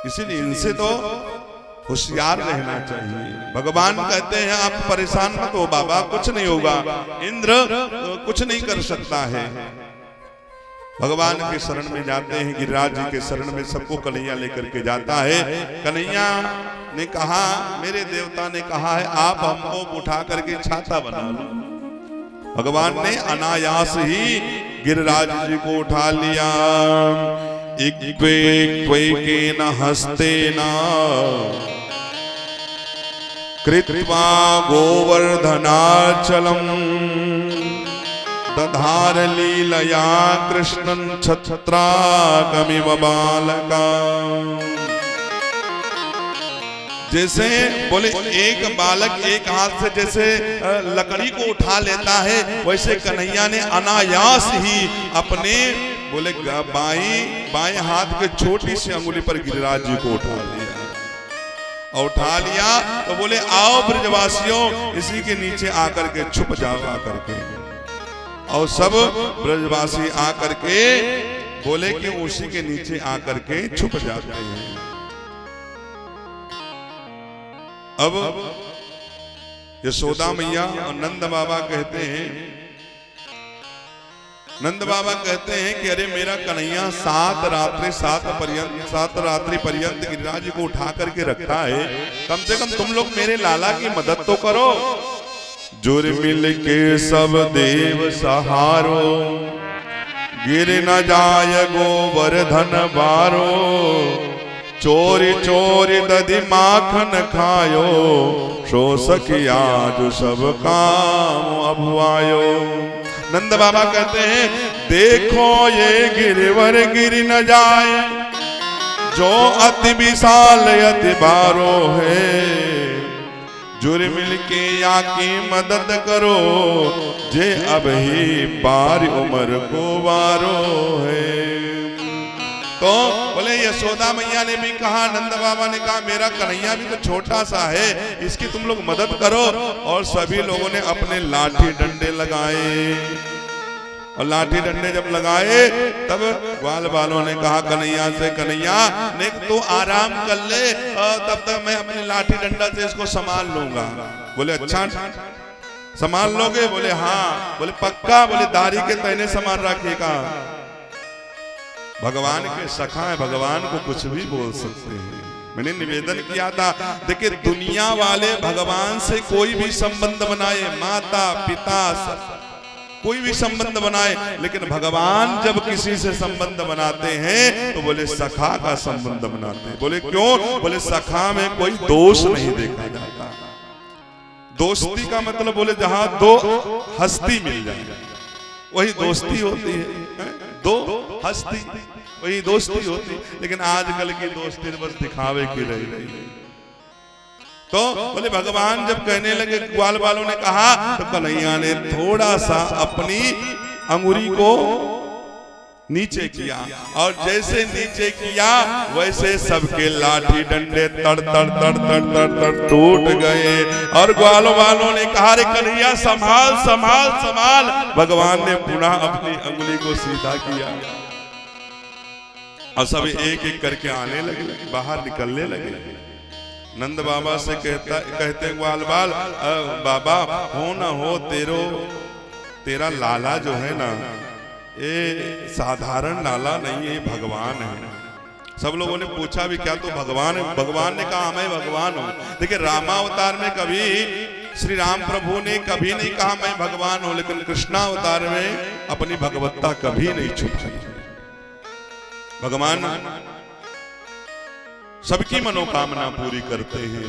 इसीलिए इनसे तो होशियार रहना चाहिए। भगवान कहते हैं आप परेशान मत हो बाबा, कुछ नहीं होगा, इंद्र कुछ नहीं कर सकता है। भगवान के शरण में जाते हैं, गिरिराज जी के शरण में सबको कन्हैया लेकर के जाता है। कन्हैया ने कहा, मेरे देवता ने कहा है आप हमको उठा करके छाता बना लो। भगवान ने अनायास ही गिरिराज जी को उठा लिया। इक्वे न हस्ते न कृत्वा गोवर्धनाचलम दधार लीलया कृष्णन छत्राकमिव बालका। जैसे बोले एक बालक एक हाथ से जैसे लकड़ी को उठा लेता है, वैसे कन्हैया ने अनायास ही अपने बोले बाएं हाथ के छोटी सी अंगुली पर गिरिराज जी को उठा लिया। और उठा लिया तो बोले आओ ब्रजवासियों, इसी के नीचे आकर के छुप जाओ आकर के। और सब ब्रजवासी आकर के बोले कि उसी के नीचे आकर के छुप जाते हैं। अब यशोदा मैया और नंद बाबा कहते हैं, नंद बाबा कहते हैं कि अरे मेरा कन्हैया 7 रात्रि पर्यंत गिरिराज जी को उठा करके रखता है, कम से कम तुम लोग मेरे लाला की मदद तो करो। जुर मिल के सब देव सहारो, गिर न जाय गोवर्धन बारो। चोरी चोरी दधि माखन खायो, सो सखिया जो सब काम अभुआयो। नंद बाबा कहते हैं देखो ये गिरिवर गिर न जाए, जो अति विशाल अति बारो है। जुर मिल के आकी मदद करो, जे अब ही बारी उम्र को वारो है। तो बोले यशोदा मैया ने भी कहा, नंद बाबा ने कहा मेरा कन्हैया भी तो छोटा सा है, इसकी तुम लोग मदद करो। और सभी लोगों ने अपने लाठी डंडे लगाए। और लाठी डंडे जब लगाए तब ग्वाल वालों ने कहा कन्हैया से, कन्हैया ने तो आराम कर ले, तब तक मैं अपने लाठी डंडा से इसको संभाल लूंगा। बोले अच्छा संभाल लोगे? बोले हाँ। बोले पक्का? बोले दाढ़ी के तहने संभाल रखिएगा। भगवान के सखा है, भगवान को कुछ भी बोल सकते हैं। मैंने निवेदन किया था, देखिए दुनिया वाले भगवान से कोई भी संबंध बनाए, माता पिता कोई भी संबंध बनाए, लेकिन भगवान जब किसी से संबंध बनाते हैं तो बोले सखा का संबंध बनाते हैं। बोले क्यों? बोले सखा में कोई दोष नहीं देखा जाता। दोस्ती का मतलब बोले जहां दो हस्ती मिल जाए वही दोस्ती होती है। दो हस्ती वही दोस्ती होती। लेकिन आजकल की दोस्ती बस दिखावे की रही है। तो बोले भगवान जब कहने लगे, ग्वाल वालों ने कहा, तो कन्हैया ने थोड़ा सा अपनी अंगुरी को नीचे किया। और जैसे नीचे किया वैसे सबके लाठी डंडे तड़ तड़ तड़ तड़ तड़ तड़ टूट गए। और ग्वाल वालों ने कहा, अरे कन्हैया संभाल संभाल संभाल। भगवान ने पुनः अपनी अंगुली को सीधा किया और सब एक एक करके आने लगे, बाहर निकलने लगे। नंद बाबा से कहते ग्वाल बाल, बाबा हो ना हो तेरा लाला जो है ना, ये साधारण लाला नहीं है, भगवान है। सब लोगों ने पूछा भी क्या तो भगवान है? भगवान ने कहा मैं भगवान हूँ। देखिए रामावतार में कभी श्री राम प्रभु ने कभी नहीं कहा मैं भगवान हूँ, लेकिन कृष्णावतार में अपनी भगवत्ता कभी नहीं छुपाई। भगवान सबकी मनोकामना पूरी करते हैं।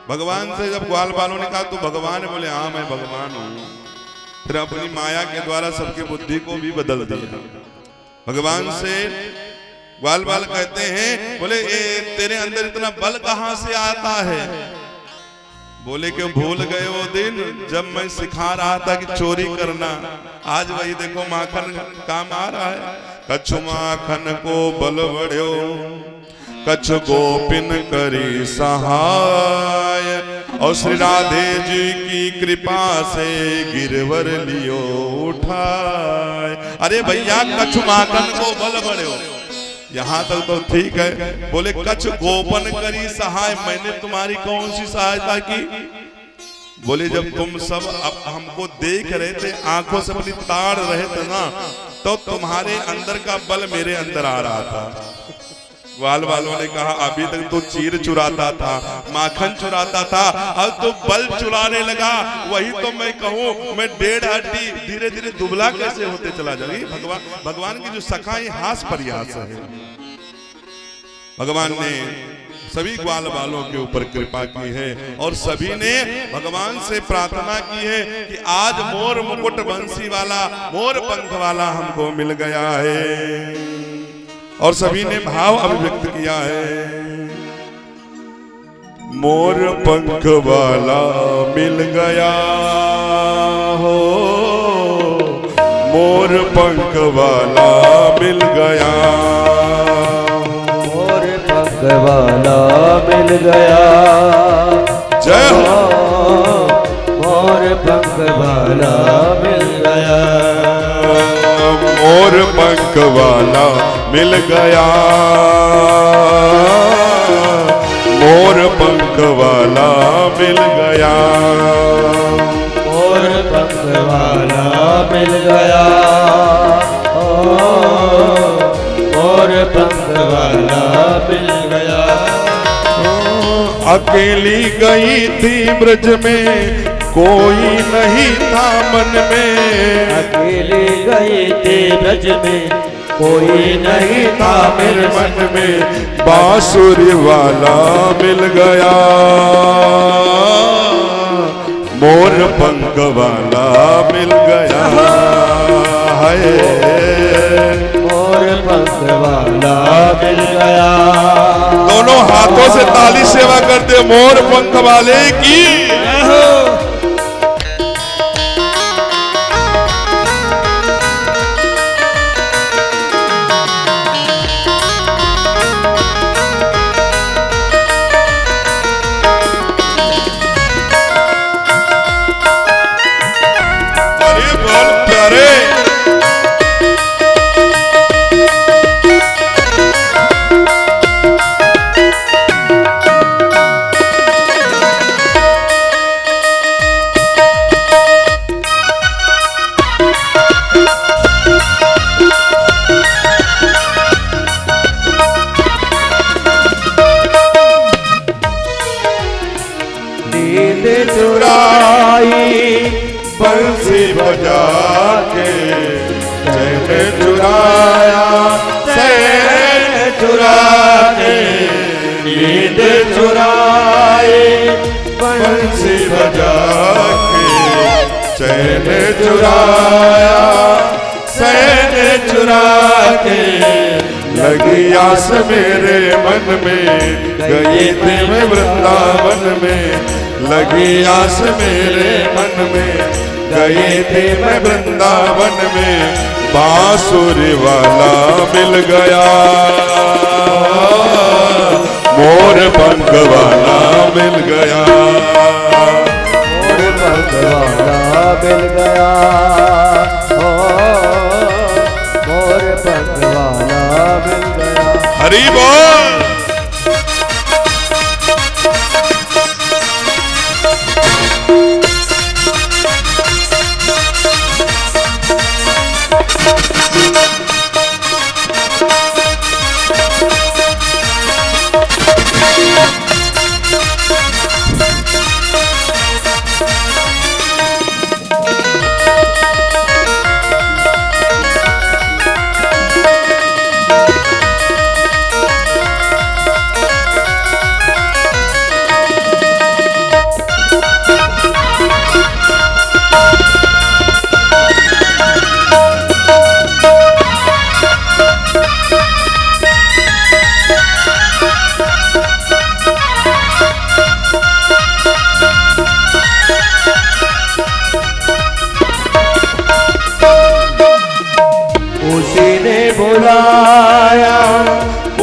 भगवान से जब ग्वाल वालों ने कहा तो भगवान बोले हाँ मैं भगवान हूँ। फिर अपनी माया के द्वारा सबकी बुद्धि को भी बदल दिया। भगवान से ग्वाल वाल कहते हैं, बोले तेरे अंदर इतना बल कहाँ से आता है? बोले कि भूल गए वो दिन जब मैं सिखा रहा था कि चोरी करना। आज वही देखो माखन काम आ रहा है। कछु माखन को बल बढ़्यो, कछु गोपिन करी सहाय। और श्री राधे जी की कृपा से गिरवर लियो उठाए। अरे भैया कछु माखन को बल बढ़्यो, यहाँ तक तो ठीक है। बोले कछ गोपन करी सहाय, मैंने तुम्हारी कौन सी सहायता की? बोले जब तुम सब अब हमको देख रहे थे, आंखों से अपनी ताड़ रहे थे ना, तो तुम्हारे अंदर का बल मेरे अंदर आ रहा था। ग्वाल वालों ने कहा अभी तक तो चीर चुराता था, माखन चुराता था, अब तो बल चुराने लगा। वही तो मैं कहूँ, मैं 1.5 हड्डी धीरे धीरे दुबला कैसे होते चला जाऊंगी। भगवान की जो सखाई हास परिहास है। भगवान ने सभी ग्वाल वालों के ऊपर कृपा की है और सभी ने भगवान से प्रार्थना की है कि आज मोर मुकुट बंसी वाला, मोर पंख वाला हमको मिल गया है। और सभी ने भाव अभिव्यक्त किया है, मोर पंख वाला मिल गया हो, मोर पंख वाला मिल गया, मोर पंख वाला मिल गया। जय हो। मोर पंख वाला मिल गया, मोर पंख वाला मिल गया, मोर पंख वाला मिल गया, मोर पंख वाला मिल गया, मोर पंख वाला मिल गया। अकेली गई थी ब्रज में, कोई नहीं था मन में, अकेली गई थी ब्रज में, कोई नहीं था मेरे मन में, बांसुरी वाला मिल गया, मोर पंख वाला मिल गया है, मोर पंख वाला मिल गया। दोनों हाथों से ताली सेवा करते मोर पंख वाले की। बंसी बजा के चैन चुराया, चैन चुरा के नींद चुराई, बंसी बजा के चैन चुराया, चैन चुरा के लगी आस मेरे मन में, गई थी मैं वृंदावन में, लगी आस मेरे मन में, गई थी मैं वृंदावन में, बांसुरी वाला मिल गया, मोर पंख वाला मिल गया, मोर पंख वाला मिल गया, मोर पंख वाला मिल गया। हरि बोल।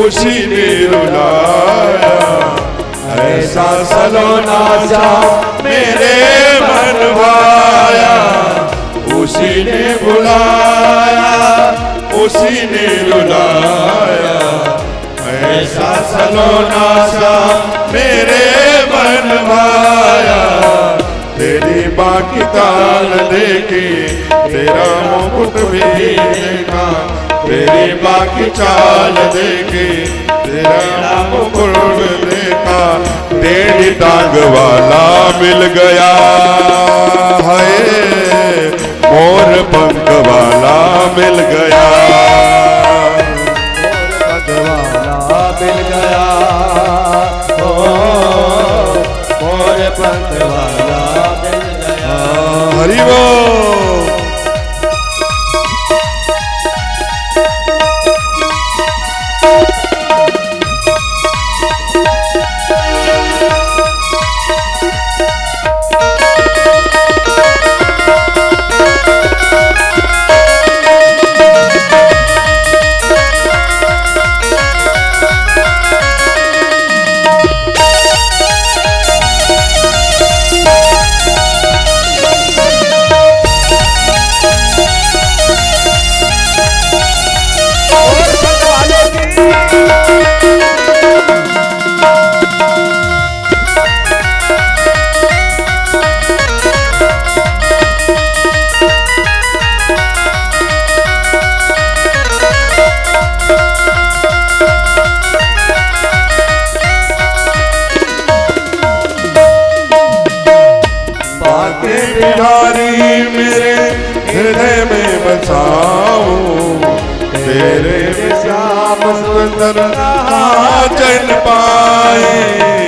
उसी ने रुलाया, ऐसा सलोना सा मेरे मन भाया, उसी ने बुलाया, उसी ने रुलाया। ऐसा सलोना सा मेरे बनवाया, तेरी बाकी ताल देखी तेरा मुकुट भी देखा, तेरी बाकी चाल देखी तेरा मुकुट देखा। टेढ़ी टांग वाला मिल गया है, मोर पंख वाला मिल गया, वाला मिल गया, ओ मोर पंख वाला मिल गया। हरि बोल। बिहारी मेरे हृदय में बसाऊं, तेरे श्याम सुंदर चल पाए।